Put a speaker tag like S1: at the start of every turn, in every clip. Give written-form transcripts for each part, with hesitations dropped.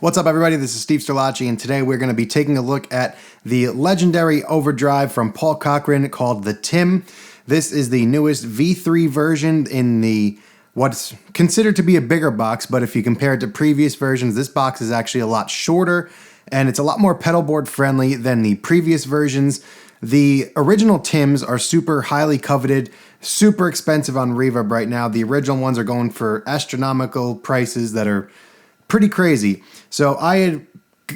S1: What's up, everybody? This is Steve Sterlacci, and today we're going to be taking a look at the legendary overdrive from Paul Cochran called the Tim. This is the newest V3 version in the what's considered to be a bigger box, but if you compare it to previous versions, this box is actually a lot shorter, and it's a lot more pedal board friendly than the previous versions. The original Tims are super highly coveted, super expensive on Reverb right now. The original ones are going for astronomical prices that are pretty crazy. So I had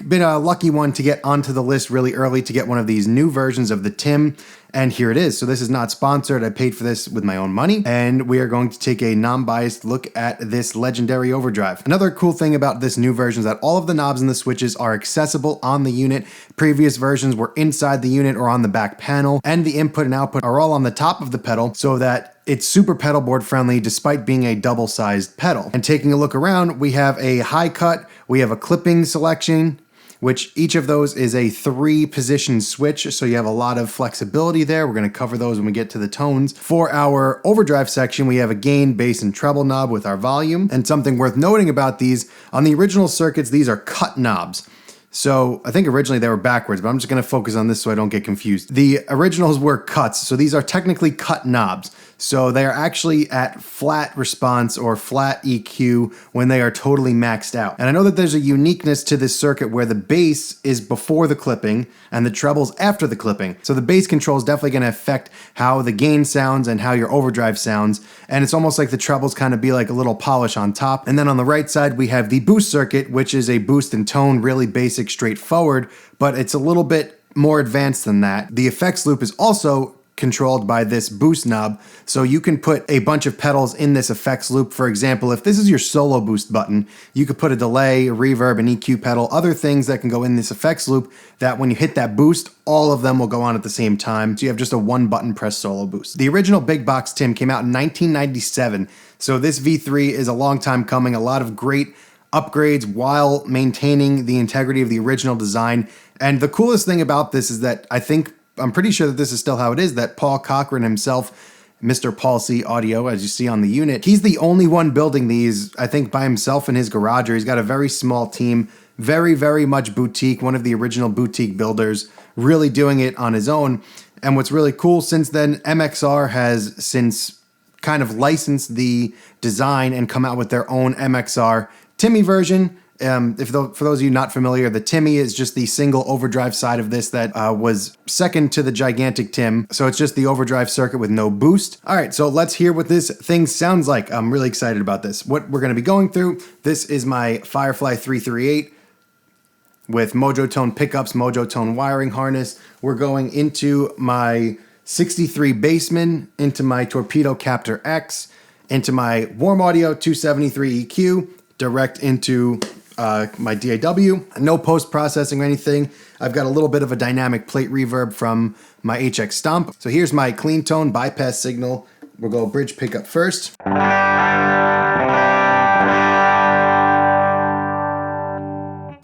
S1: been a lucky one to get onto the list really early to get one of these new versions of the Tim, and here it is. So this is not sponsored. I paid for this with my own money, and we are going to take a non-biased look at this legendary overdrive. Another cool thing about this new version is that all of the knobs and the switches are accessible on the unit. Previous versions were inside the unit or on the back panel, and the input and output are all on the top of the pedal so that it's super pedal board friendly despite being a double-sized pedal. And taking a look around, we have a high cut, we have a clipping selection, which each of those is a 3-position switch, so you have a lot of flexibility there. We're going to cover those when we get to the tones. For our overdrive section, we have a gain, bass, and treble knob with our volume. And something worth noting about these, on the original circuits, these are cut knobs. So I think originally they were backwards, but I'm just going to focus on this so I don't get confused. The originals were cuts, so these are technically cut knobs. So they are actually at flat response or flat EQ when they are totally maxed out. And I know that there's a uniqueness to this circuit where the bass is before the clipping and the treble's after the clipping. So the bass control is definitely going to affect how the gain sounds and how your overdrive sounds. And it's almost like the trebles kind of be like a little polish on top. And then on the right side, we have the boost circuit, which is a boost and tone, really basic, straightforward, but it's a little bit more advanced than that. The effects loop is also controlled by this boost knob, so you can put a bunch of pedals in this effects loop. For example, if this is your solo boost button, you could put a delay, a reverb, an EQ pedal, other things that can go in this effects loop that when you hit that boost, all of them will go on at the same time, so you have just a one button press solo boost. The original big box Tim came out in 1997, so this V3 is a long time coming, a lot of great upgrades while maintaining the integrity of the original design. And the coolest thing about this is that I'm pretty sure that this is still how it is, that Paul Cochran himself, Mr. Paul C. Audio, as you see on the unit, he's the only one building these, I think, by himself in his garage. He's got a very small team, very, very much boutique, one of the original boutique builders, really doing it on his own. And what's really cool, since then, MXR has since kind of licensed the design and come out with their own MXR Timmy version. For those of you not familiar, the Timmy is just the single overdrive side of this that was second to the gigantic Tim. So it's just the overdrive circuit with no boost. All right, so let's hear what this thing sounds like. I'm really excited about this. What we're going to be going through, this is my Firefly 338 with Mojo Tone pickups, Mojo Tone wiring harness. We're going into my 63 Bassman, into my Torpedo Captor X, into my Warm Audio 273 EQ, direct into my DAW, no post-processing or anything. I've got a little bit of a dynamic plate reverb from my HX Stomp. So here's my clean tone bypass signal. We'll go bridge pickup first.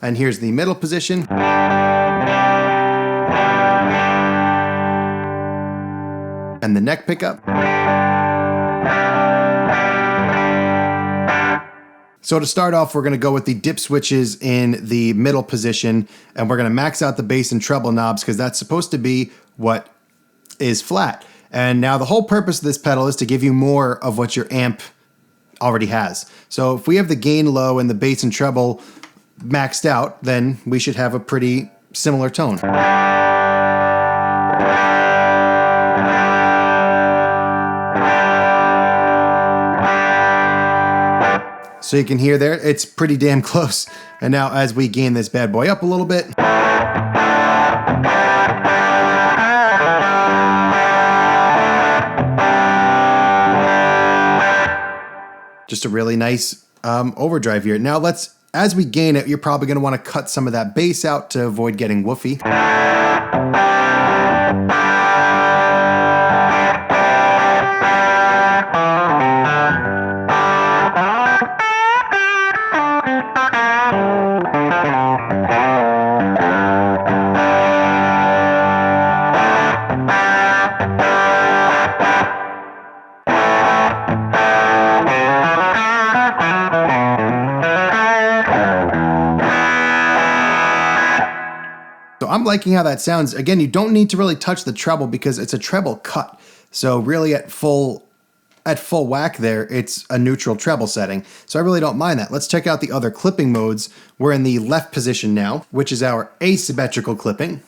S1: And here's the middle position. And the neck pickup. So to start off, we're going to go with the dip switches in the middle position, and we're going to max out the bass and treble knobs because that's supposed to be what is flat. And now the whole purpose of this pedal is to give you more of what your amp already has. So if we have the gain low and the bass and treble maxed out, then we should have a pretty similar tone. So you can hear there, it's pretty damn close. And now as we gain this bad boy up a little bit, just a really nice overdrive here. Now as we gain it, you're probably gonna wanna cut some of that bass out to avoid getting woofy. I'm liking how that sounds. Again, you don't need to really touch the treble because it's a treble cut. So really at full whack there, it's a neutral treble setting. So I really don't mind that. Let's check out the other clipping modes. We're in the left position now, which is our asymmetrical clipping.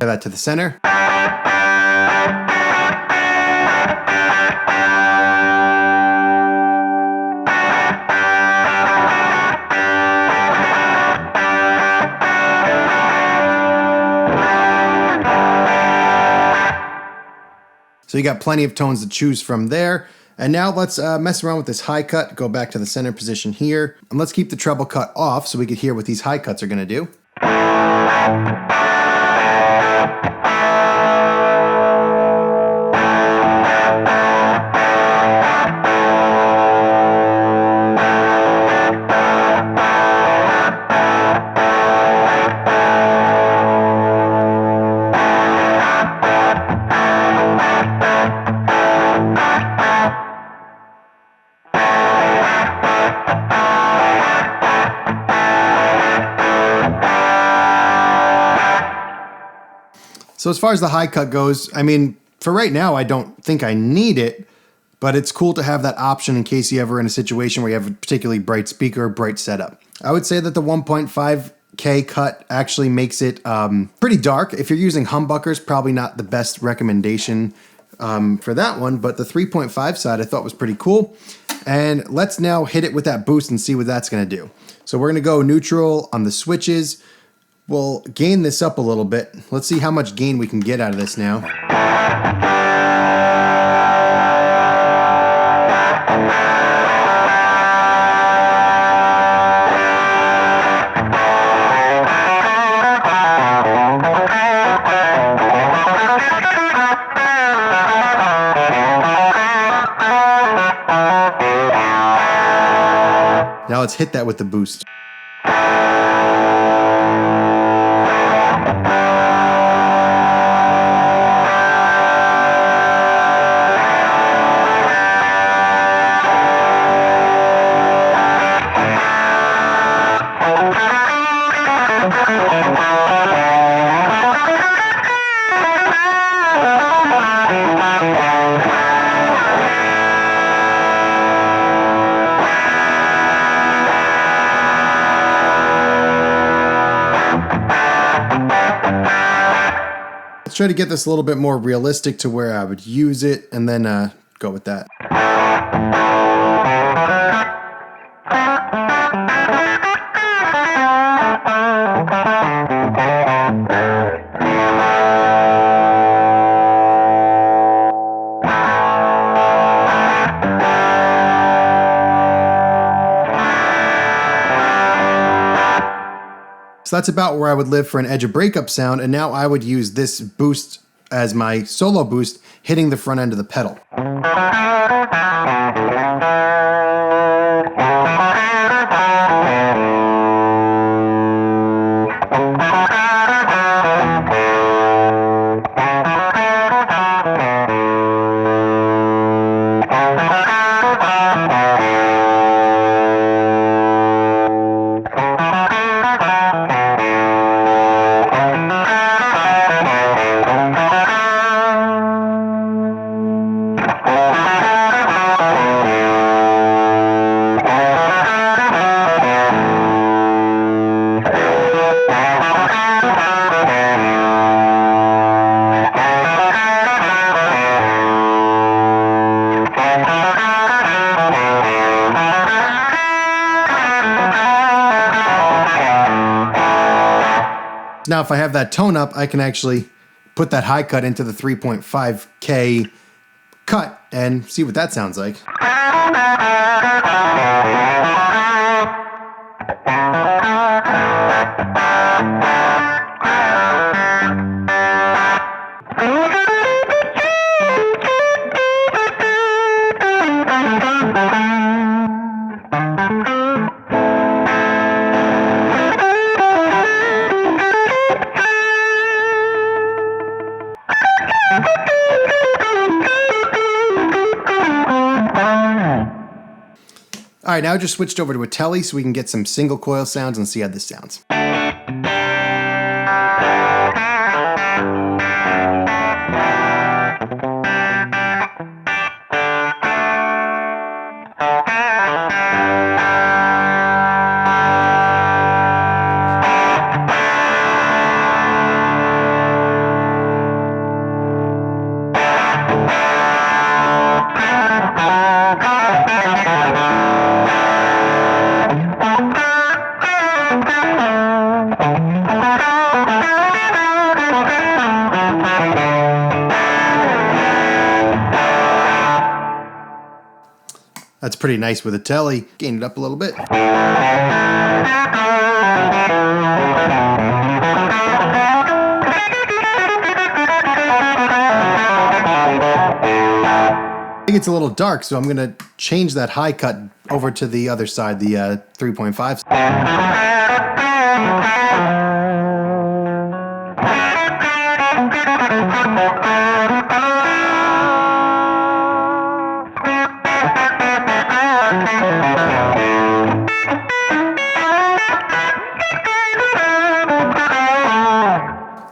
S1: That to the center. So you got plenty of tones to choose from there. And now let's mess around with this high cut, go back to the center position here, and let's keep the treble cut off so we can hear what these high cuts are gonna do. So as far as the high cut goes, I mean, for right now, I don't think I need it, but it's cool to have that option in case you're ever in a situation where you have a particularly bright speaker or bright setup. I would say that the 1.5K cut actually makes it pretty dark. If you're using humbuckers, probably not the best recommendation for that one, but the 3.5 side I thought was pretty cool. And let's now hit it with that boost and see what that's gonna do. So we're gonna go neutral on the switches. We'll gain this up a little bit. Let's see how much gain we can get out of this now. Now let's hit that with the boost. Let's try to get this a little bit more realistic to where I would use it and then go with that. So that's about where I would live for an edge of breakup sound, and now I would use this boost as my solo boost, hitting the front end of the pedal. Now, if I have that tone up, I can actually put that high cut into the 3.5K cut and see what that sounds like. All right, now I just switched over to a telly so we can get some single coil sounds and see how this sounds. That's pretty nice with a telly. Gain it up a little bit. I think it's a little dark, so I'm going to change that high cut over to the other side, the 3.5.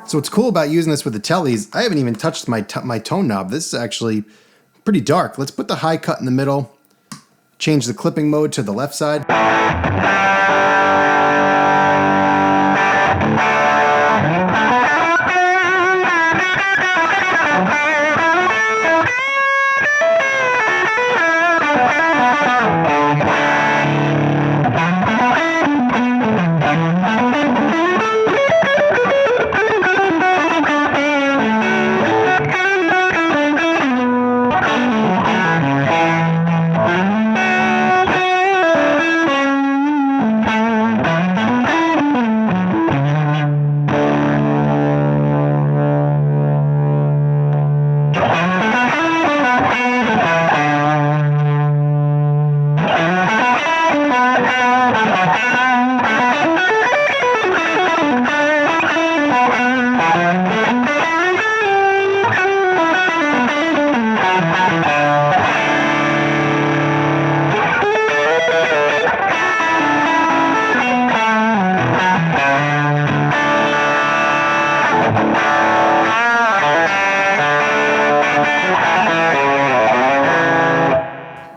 S1: So what's cool about using this with the tellies, I haven't even touched my tone knob. This is actually pretty dark. Let's put the high cut in the middle, change the clipping mode to the left side.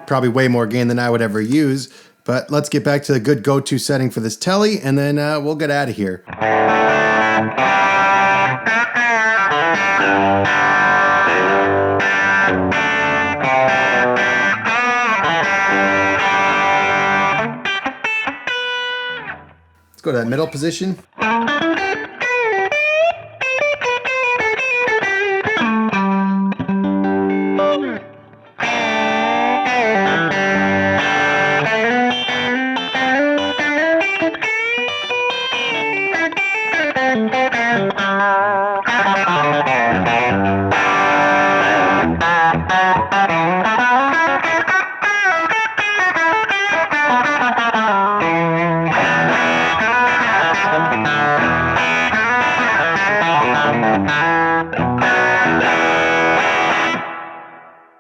S1: Probably way more gain than I would ever use, but let's get back to the good go-to setting for this telly, and then we'll get out of here. Let's go to that middle position.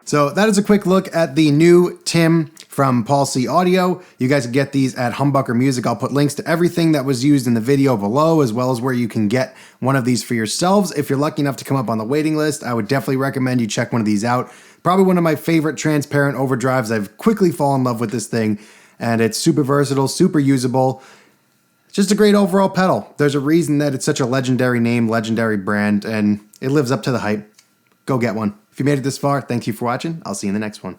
S1: So that is a quick look at the new Tim from Paul C Audio. You guys can get these at Humbucker Music. I'll put links to everything that was used in the video below, as well as where you can get one of these for yourselves. If you're lucky enough to come up on the waiting list, I would definitely recommend you check one of these out. Probably one of my favorite transparent overdrives. I've quickly fallen in love with this thing, and it's super versatile, super usable. It's just a great overall pedal. There's a reason that it's such a legendary name, legendary brand, and it lives up to the hype. Go get one. If you made it this far, thank you for watching. I'll see you in the next one.